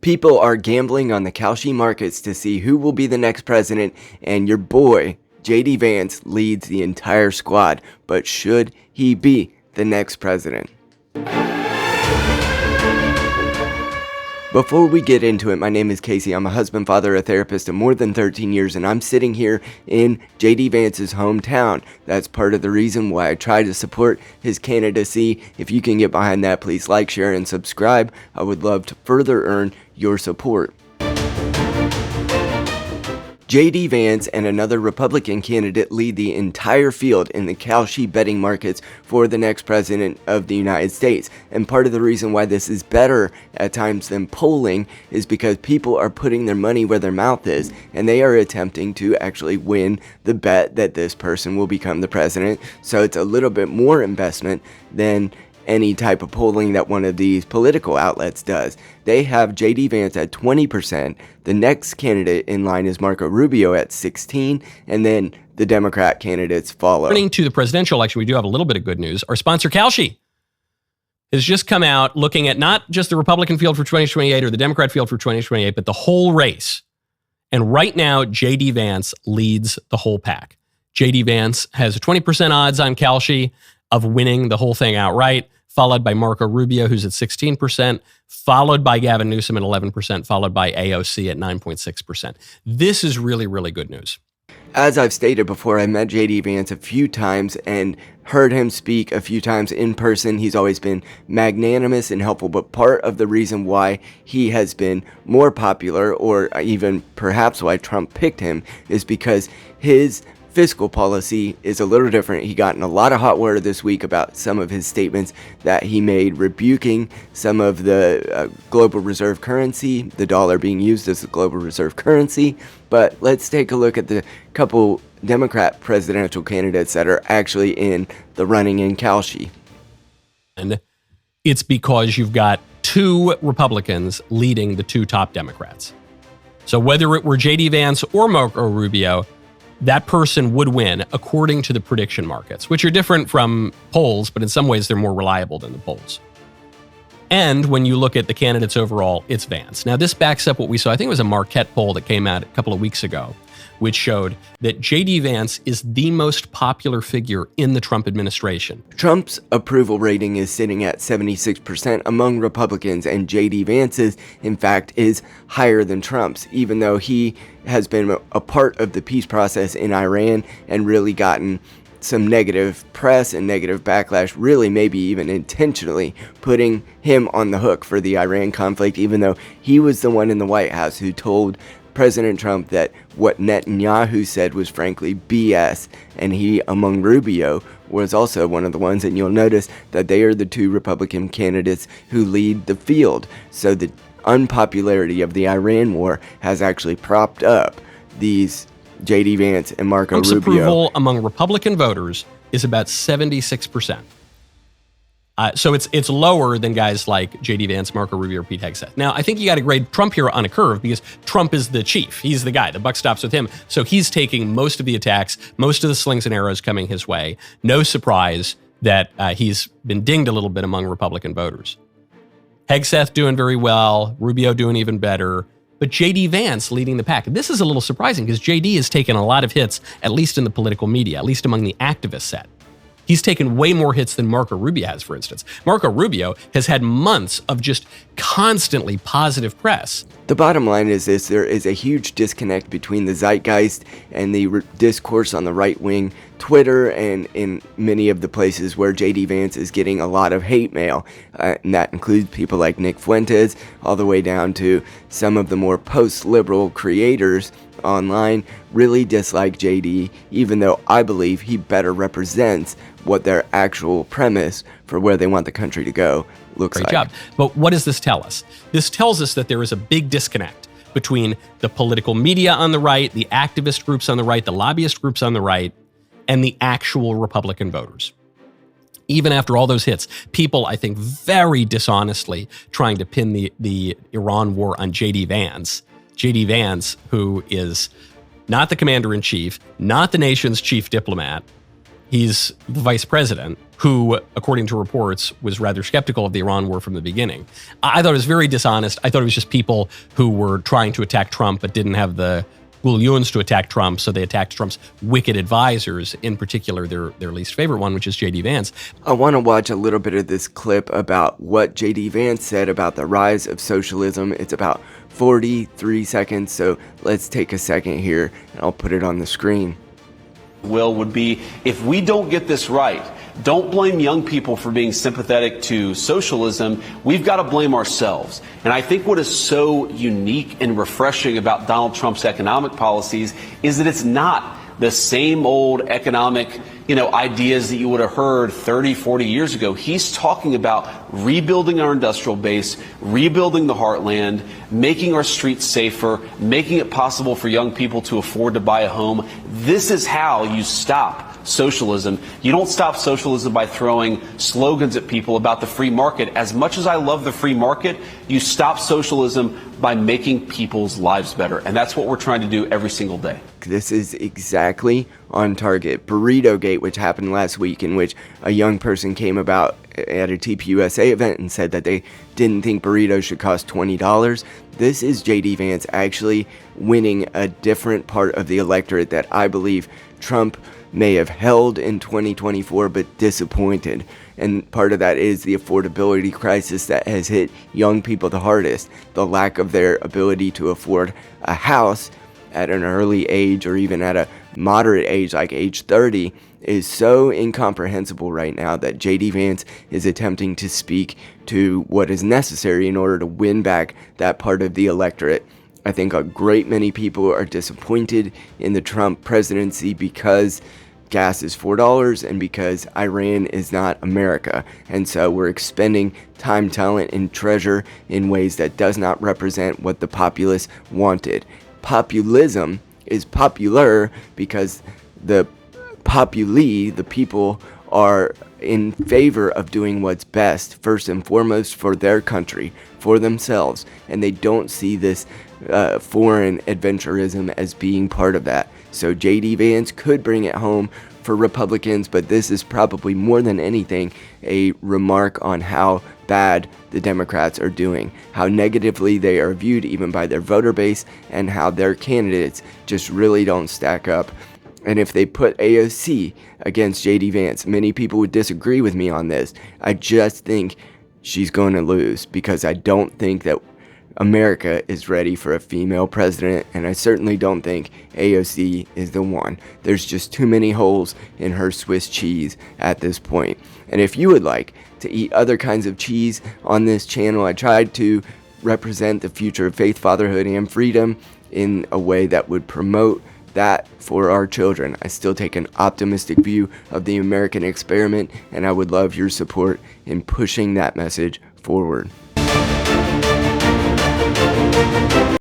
People are gambling on the Kalshi markets to see who will be the next president, and your boy, JD Vance, leads the entire squad. But should he be the next president? Before we get into it, my name is Casey. I'm a husband, father, a therapist of more than 13 years, and I'm sitting here in JD Vance's hometown. That's part of the reason why I try to support his candidacy. If you can get behind that, please like, share, and subscribe. I would love to further earn your support. JD Vance and another Republican candidate lead the entire field in the Kalshi betting markets for the next president of the United States. And part of the reason why this is better at times than polling is because people are putting their money where their mouth is, and they are attempting to actually win the bet that this person will become the president. So it's a little bit more investment than any type of polling that one of these political outlets does. They have JD Vance at 20%. The next candidate in line is Marco Rubio at 16%, and then the Democrat candidates follow. Turning to the presidential election, we do have a little bit of good news. Our sponsor, Kalshi, has just come out looking at not just the Republican field for 2028 or the Democrat field for 2028, but the whole race. And right now, JD Vance leads the whole pack. JD Vance has 20% odds on Kalshi of winning the whole thing outright, followed by Marco Rubio, who's at 16%, followed by Gavin Newsom at 11%, followed by AOC at 9.6%. This is really, really good news. As I've stated before, I met JD Vance a few times and heard him speak a few times in person. He's always been magnanimous and helpful, but part of the reason why he has been more popular, or even perhaps why Trump picked him, is because his fiscal policy is a little different. He got in a lot of hot water this week about some of his statements that he made rebuking some of the global reserve currency, the dollar being used as the global reserve currency. But let's take a look at the couple Democrat presidential candidates that are actually in the running in Kalshi. And it's because you've got two Republicans leading the two top Democrats. So whether it were JD Vance or Marco Rubio, that person would win according to the prediction markets, which are different from polls, but in some ways they're more reliable than the polls. And when you look at the candidates overall, it's Vance. Now, this backs up what we saw. I think it was a Marquette poll that came out a couple of weeks ago, which showed that JD Vance is the most popular figure in the Trump administration. Trump's approval rating is sitting at 76% among Republicans, and JD Vance's, in fact, is higher than Trump's, even though he has been a part of the peace process in Iran and really gotten some negative press and negative backlash, really maybe even intentionally putting him on the hook for the Iran conflict, even though he was the one in the White House who told President Trump that what Netanyahu said was frankly BS, and he, among Rubio, was also one of the ones, and you'll notice that they are the two Republican candidates who lead the field. So the unpopularity of the Iran war has actually propped up these JD Vance and Marco Trump's Rubio. Approval among Republican voters is about 76%. So it's lower than guys like JD Vance, Marco Rubio, or Pete Hegseth. Now, I think you got to grade Trump here on a curve because Trump is the chief. He's the guy. The buck stops with him. So he's taking most of the attacks, most of the slings and arrows coming his way. No surprise that he's been dinged a little bit among Republican voters. Hegseth doing very well. Rubio doing even better. But JD Vance leading the pack. This is a little surprising because JD has taken a lot of hits, at least in the political media, at least among the activist set. He's taken way more hits than Marco Rubio has, for instance. Marco Rubio has had months of just constantly positive press. The bottom line is this: there is a huge disconnect between the zeitgeist and the discourse on the right-wing Twitter and in many of the places where JD Vance is getting a lot of hate mail. And that includes people like Nick Fuentes, all the way down to some of the more post-liberal creators online really dislike JD, even though I believe he better represents what their actual premise for where they want the country to go looks like. Great job. But what does this tell us? This tells us that there is a big disconnect between the political media on the right, the activist groups on the right, the lobbyist groups on the right, and the actual Republican voters. Even after all those hits, people, I think, very dishonestly trying to pin the Iran war on JD Vance. JD Vance, who is not the commander-in-chief, not the nation's chief diplomat, He's the vice president who, according to reports, was rather skeptical of the Iran war from the beginning. I thought it was very dishonest. I thought it was just people who were trying to attack Trump but didn't have the gullions to attack Trump, so they attacked Trump's wicked advisors, in particular their least favorite one, which is J.D. Vance. I want to watch a little bit of this clip about what J.D. Vance said about the rise of socialism. It's about 43 seconds, so let's take a second here, and I'll put it on the screen. Would be, if we don't get this right, don't blame young people for being sympathetic to socialism. We've got to blame ourselves. And I think what is so unique and refreshing about Donald Trump's economic policies is that it's not the same old economic, ideas that you would have heard 30, 40 years ago. He's talking about rebuilding our industrial base, rebuilding the heartland, making our streets safer, making it possible for young people to afford to buy a home. This is how you stop socialism. You don't stop socialism by throwing slogans at people about the free market. As much as I love the free market, you stop socialism by making people's lives better. And that's what we're trying to do every single day. This is exactly on target. Burrito Gate, which happened last week, in which a young person came about at a TPUSA event and said that they didn't think burritos should cost $20. This is J.D. Vance actually winning a different part of the electorate that I believe Trump may have held in 2024 but disappointed. And part of that is the affordability crisis that has hit young people the hardest. The lack of their ability to afford a house at an early age, or even at a moderate age like age 30, is so incomprehensible right now that J.D. Vance is attempting to speak to what is necessary in order to win back that part of the electorate. I think a great many people are disappointed in the Trump presidency because gas is $4 and because Iran is not America. And so we're expending time, talent, and treasure in ways that does not represent what the populace wanted. Populism is popular because the populi, the people, are in favor of doing what's best, first and foremost, for their country, for themselves, and they don't see this foreign adventurism as being part of that. So J.D. Vance could bring it home for Republicans, but this is probably more than anything a remark on how bad the Democrats are doing, how negatively they are viewed even by their voter base, and how their candidates just really don't stack up. And if they put AOC against J.D. Vance, many people would disagree with me on this. I just think she's going to lose because I don't think that America is ready for a female president, and I certainly don't think AOC is the one. There's just too many holes in her Swiss cheese at this point. And if you would like to eat other kinds of cheese on this channel, I tried to represent the future of faith, fatherhood, and freedom in a way that would promote that for our children. I still take an optimistic view of the American experiment, and I would love your support in pushing that message forward.